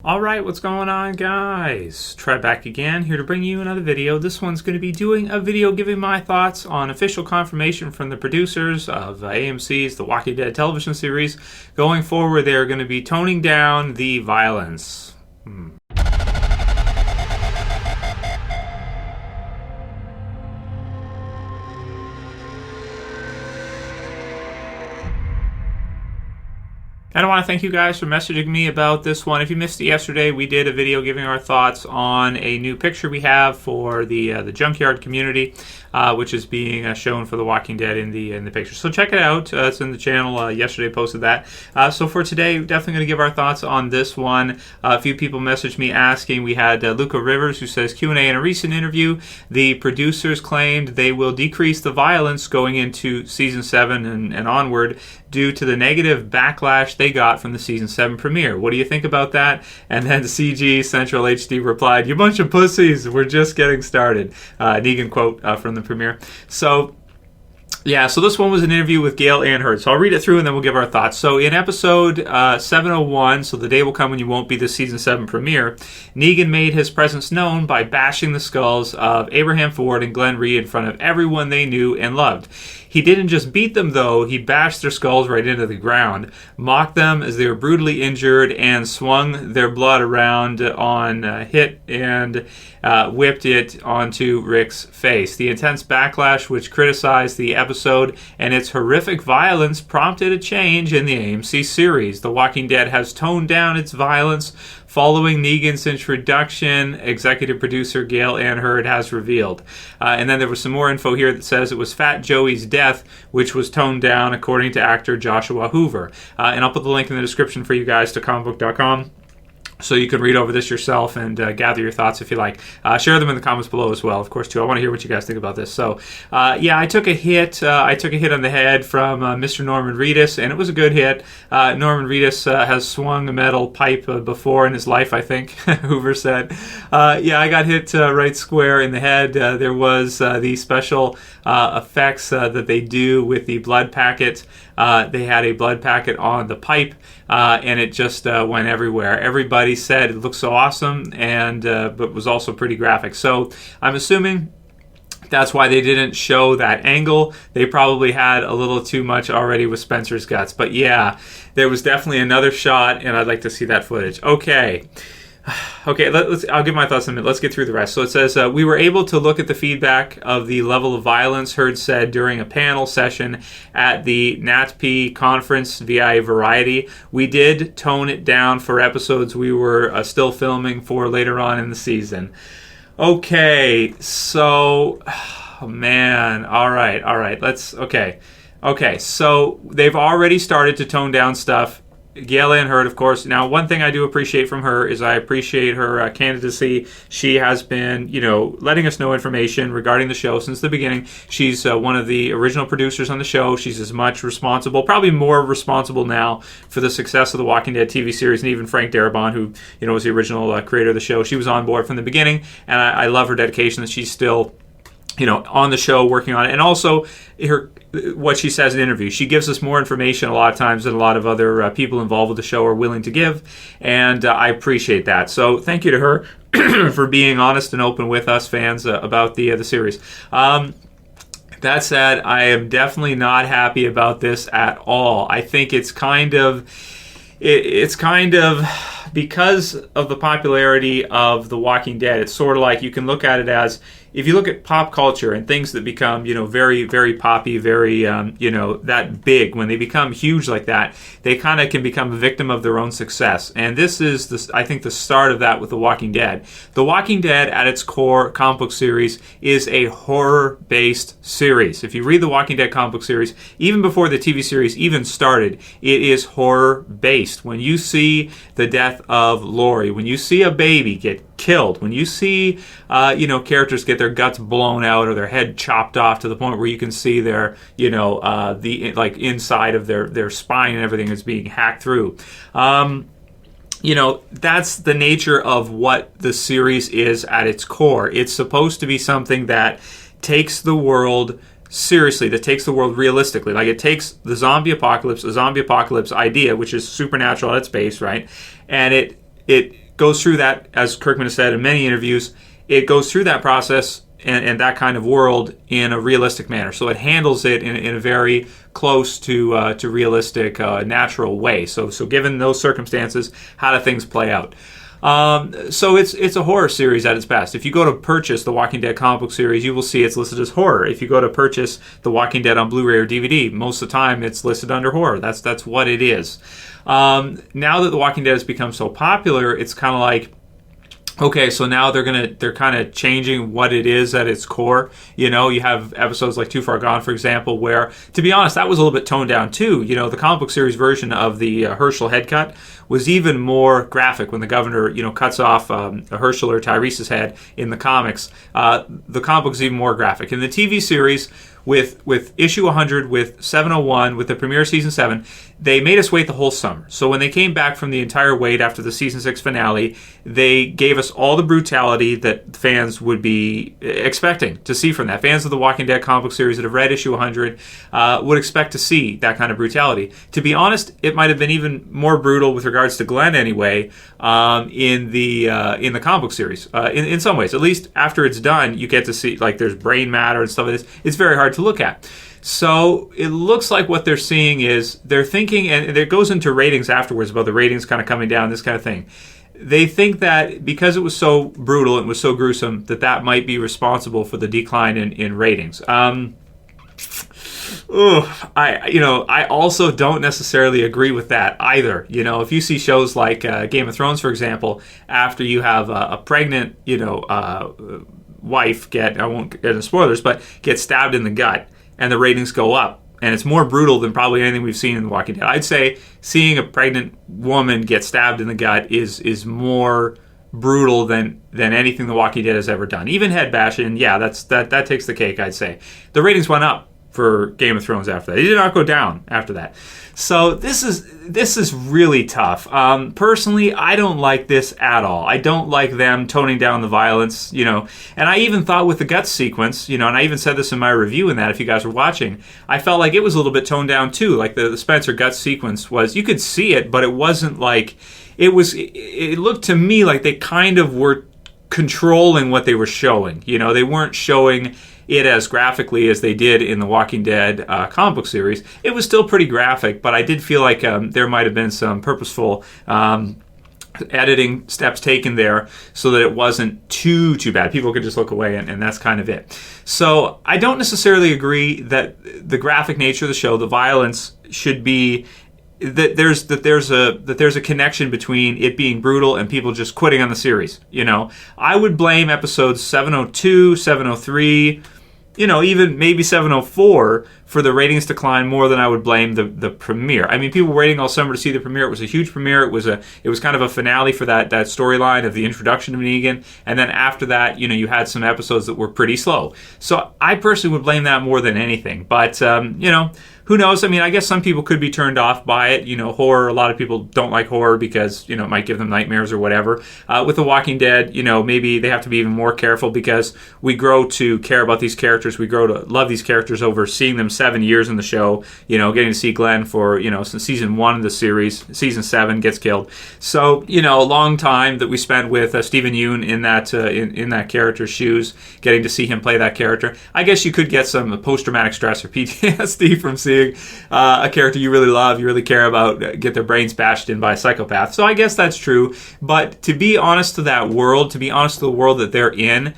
Alright, what's going on, guys? Trev back again, here to bring you another video. This one's going to be doing a video giving my thoughts on official confirmation from the producers of AMC's The Walking Dead television series. Going forward, they're going to be toning down the violence. And I want to thank you guys for messaging me about this one. If you missed it yesterday, we did a video giving our thoughts on a new picture we have for the junkyard community, which is being shown for The Walking Dead in the picture. So check it out. It's in the channel. Yesterday posted that. So for today, definitely going to give our thoughts on this one. A few people messaged me asking. We had Luca Rivers, who says, Q&A in a recent interview, the producers claimed they will decrease the violence going into Season 7 and onward due to the negative backlash they got from the Season 7 premiere. What do you think about that? And then CG Central HD replied, "You bunch of pussies, we're just getting started." Negan quote from the premiere. So this one was an interview with Gale and Hurd. So I'll read it through and then we'll give our thoughts. So in episode 701, so the day will come when you won't be the Season 7 premiere, Negan made his presence known by bashing the skulls of Abraham Ford and Glenn Rhee in front of everyone they knew and loved. He didn't just beat them, though. He bashed their skulls right into the ground, mocked them as they were brutally injured, and swung their blood around on hit and whipped it onto Rick's face. The intense backlash which criticized the episode and its horrific violence prompted a change in the AMC series. The Walking Dead has toned down its violence following Negan's introduction, executive producer Gale and Hurd has revealed. And then there was some more info here that says it was Fat Joey's death, which was toned down according to actor Joshua Hoover. And I'll put the link in the description for you guys to comicbook.com. So you can read over this yourself and gather your thoughts if you like. Share them in the comments below as well, of course, too. I want to hear what you guys think about this. So, I took a hit. I took a hit on the head from Mr. Norman Reedus, and it was a good hit. Norman Reedus has swung a metal pipe before in his life, I think, Hoover said. I got hit right square in the head. There was the special effects that they do with the blood packet. They had a blood packet on the pipe, and it just went everywhere. Everybody said it looked so awesome, and but was also pretty graphic. So I'm assuming that's why they didn't show that angle. They probably had a little too much already with Spencer's guts. But yeah, there was definitely another shot, and I'd like to see that footage. Okay, I'll give my thoughts in a minute. Let's get through the rest. So it says, we were able to look at the feedback of the level of violence, Hurd said during a panel session at the NatP conference via Variety. We did tone it down for episodes we were still filming for later on in the season. Okay, so, man, all right, Okay, so they've already started to tone down stuff. Gale and Hurd, of course. Now, one thing I do appreciate from her is I appreciate her candidacy. She has been, letting us know information regarding the show since the beginning. She's one of the original producers on the show. She's as much responsible, probably more responsible now for the success of the Walking Dead TV series, and even Frank Darabont, who, was the original creator of the show. She was on board from the beginning, and I love her dedication that she's still on the show working on it. And also what she says in interviews. She gives us more information a lot of times than a lot of other people involved with the show are willing to give, and I appreciate that. So thank you to her for being honest and open with us fans about the series. That said, I am definitely not happy about this at all. I think it's kind of because of the popularity of The Walking Dead. It's sort of like you can look at it as, if you look at pop culture and things that become, very, very poppy, very, that big, when they become huge like that, they kind of can become a victim of their own success. And this is, I think, the start of that with The Walking Dead. The Walking Dead, at its core comic book series, is a horror-based series. If you read The Walking Dead comic book series, even before the TV series even started, it is horror-based. When you see the death of Lori, when you see a baby get killed, when you see characters get their guts blown out or their head chopped off to the point where you can see their the inside of their spine and everything is being hacked through, that's the nature of what the series is at its core. It's supposed to be something that takes the world seriously, that takes the world realistically. Like, it takes the zombie apocalypse idea, which is supernatural at its base, right? And it goes through that, as Kirkman has said in many interviews, it goes through that process and that kind of world in a realistic manner. So it handles it in a very close to realistic, natural way. So given those circumstances, how do things play out? So it's a horror series at its best. If you go to purchase the Walking Dead comic book series, you will see it's listed as horror. If you go to purchase the Walking Dead on Blu-ray or DVD, most of the time it's listed under horror. That's what it is. Now that the Walking Dead has become so popular, it's kind of like, okay, so now they're kind of changing what it is at its core. You know, you have episodes like Too Far Gone, for example, where, to be honest, that was a little bit toned down too. You know, the comic book series version of the Herschel head cut was even more graphic when the governor, cuts off Herschel or Tyrese's head in the comics. The comic book is even more graphic. In the TV series, with issue 100, with 701, with the premiere season 7, they made us wait the whole summer. So when they came back from the entire wait after the season 6 finale, they gave us all the brutality that fans would be expecting to see from that. Fans of the Walking Dead comic book series that have read issue 100 would expect to see that kind of brutality. To be honest, it might have been even more brutal with regards to Glenn anyway, in the comic book series. In some ways, at least after it's done, you get to see, like, there's brain matter and stuff like this. It's very hard to look at. So it looks like what they're seeing is they're thinking, and it goes into ratings afterwards about the ratings kind of coming down, this kind of thing. They think that because it was so brutal and was so gruesome, that might be responsible for the decline in ratings. I also don't necessarily agree with that either. You know, if you see shows like Game of Thrones, for example, after you have a pregnant, wife I won't get into spoilers, but get stabbed in the gut, and the ratings go up, and it's more brutal than probably anything we've seen in The Walking Dead. I'd say seeing a pregnant woman get stabbed in the gut is more brutal than anything The Walking Dead has ever done. Even head bashing, yeah, that takes the cake, I'd say. The ratings went up for Game of Thrones after that. It did not go down after that. So this is really tough. Personally, I don't like this at all. I don't like them toning down the violence, and I even thought with the guts sequence, and I even said this in my review in that, if you guys were watching, I felt like it was a little bit toned down too. Like the Spencer guts sequence was, you could see it, but it wasn't like, it looked to me like they kind of were controlling what they were showing. They weren't showing it as graphically as they did in the Walking Dead comic book series. It was still pretty graphic, but I did feel like there might have been some purposeful editing steps taken there so that it wasn't too bad. People could just look away, and that's kind of it. So I don't necessarily agree that the graphic nature of the show, the violence, should be that there's a connection between it being brutal and people just quitting on the series. I would blame episodes 702, 703, even maybe 704 for the ratings decline more than I would blame the premiere. I mean, people were waiting all summer to see the premiere. It was a huge premiere. It was kind of a finale for that storyline of the introduction of Negan, and then after that, you had some episodes that were pretty slow. So I personally would blame that more than anything. But who knows? I mean, I guess some people could be turned off by it. Horror, a lot of people don't like horror because, it might give them nightmares or whatever. With The Walking Dead, maybe they have to be even more careful because we grow to care about these characters. We grow to love these characters over seeing them 7 years in the show, getting to see Glenn for, since season 1 of the series, season 7 gets killed. So, a long time that we spent with Stephen Yeun in that in that character's shoes, getting to see him play that character. I guess you could get some post-traumatic stress or PTSD from seeing a character you really love, you really care about, get their brains bashed in by a psychopath. So I guess that's true. But to be honest to that world, to be honest to the world that they're in,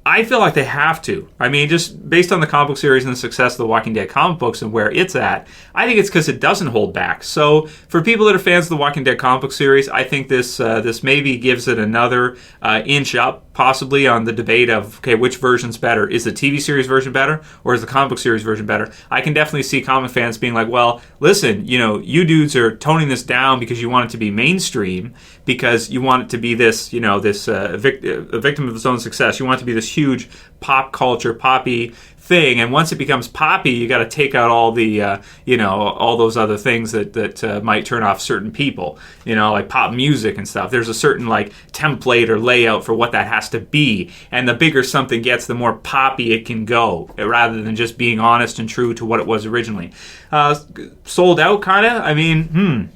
I feel like they have to. I mean, just based on the comic book series and the success of the Walking Dead comic books and where it's at, I think it's because it doesn't hold back. So for people that are fans of the Walking Dead comic book series, I think this maybe gives it another inch up, possibly, on the debate of, okay, which version's better? Is the TV series version better, or is the comic book series version better? I can definitely see comic fans being like, well, listen, you dudes are toning this down because you want it to be mainstream, because you want it to be this, a victim of its own success. You want it to be this huge pop culture, poppy thing, and once it becomes poppy, you got to take out all the, all those other things that might turn off certain people, like pop music and stuff. There's a certain template or layout for what that has to be, and the bigger something gets, the more poppy it can go, rather than just being honest and true to what it was originally. Sold out, kind of. I mean,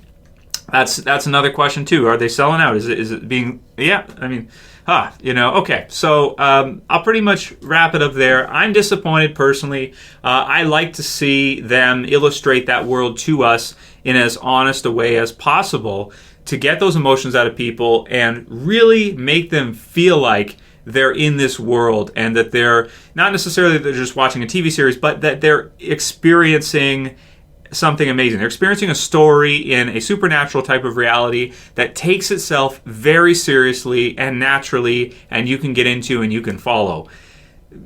That's another question too. Are they selling out? Is it being? Yeah, I mean, okay. So I'll pretty much wrap it up there. I'm disappointed personally. I like to see them illustrate that world to us in as honest a way as possible to get those emotions out of people and really make them feel like they're in this world and that they're not necessarily they're just watching a TV series, but that they're experiencing something amazing. They're experiencing a story in a supernatural type of reality that takes itself very seriously and naturally, and you can get into and you can follow.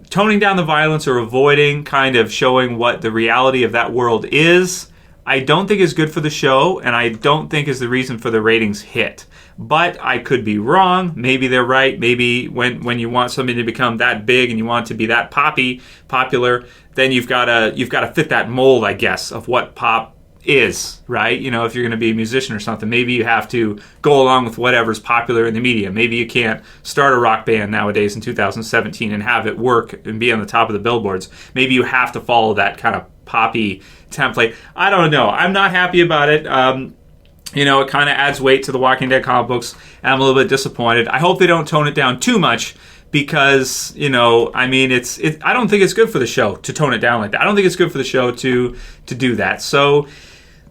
Toning down the violence or avoiding kind of showing what the reality of that world is, I don't think is good for the show, and I don't think is the reason for the ratings hit. But I could be wrong. Maybe they're right. Maybe when you want something to become that big and you want it to be that popular, then you've got to fit that mold, I guess, of what pop is, right? You know, if you're going to be a musician or something, maybe you have to go along with whatever's popular in the media. Maybe you can't start a rock band nowadays in 2017 and have it work and be on the top of the billboards. Maybe you have to follow that kind of poppy template. I don't know. I'm not happy about it. It kind of adds weight to the Walking Dead comic books, and I'm a little bit disappointed. I hope they don't tone it down too much because, I don't think it's good for the show to tone it down like that. I don't think it's good for the show to do that. So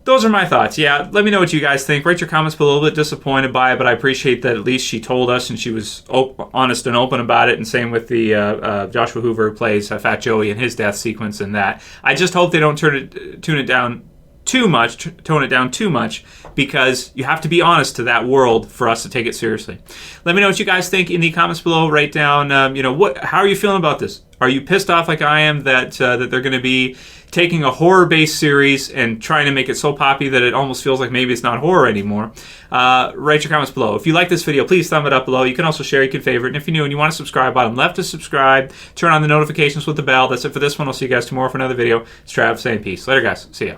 those are my thoughts. Yeah, let me know what you guys think. Write your comments below. A little bit disappointed by it, but I appreciate that at least she told us and she was honest and open about it. And same with the Joshua Hoover who plays Fat Joey and his death sequence and that. I just hope they don't tone it down too much, because you have to be honest to that world for us to take it seriously. Let me know what you guys think in the comments below. Write down, how are you feeling about this? Are you pissed off like I am that they're going to be taking a horror-based series and trying to make it so poppy that it almost feels like maybe it's not horror anymore? Write your comments below. If you like this video, please thumb it up below. You can also share, you can favorite, and if you're new and you want to subscribe, bottom left to subscribe. Turn on the notifications with the bell. That's it for this one. I'll see you guys tomorrow for another video. It's Trev saying peace. Later, guys. See ya.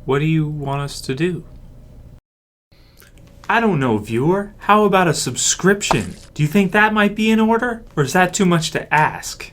What do you want us to do? I don't know, viewer. How about a subscription? Do you think that might be in order? Or is that too much to ask?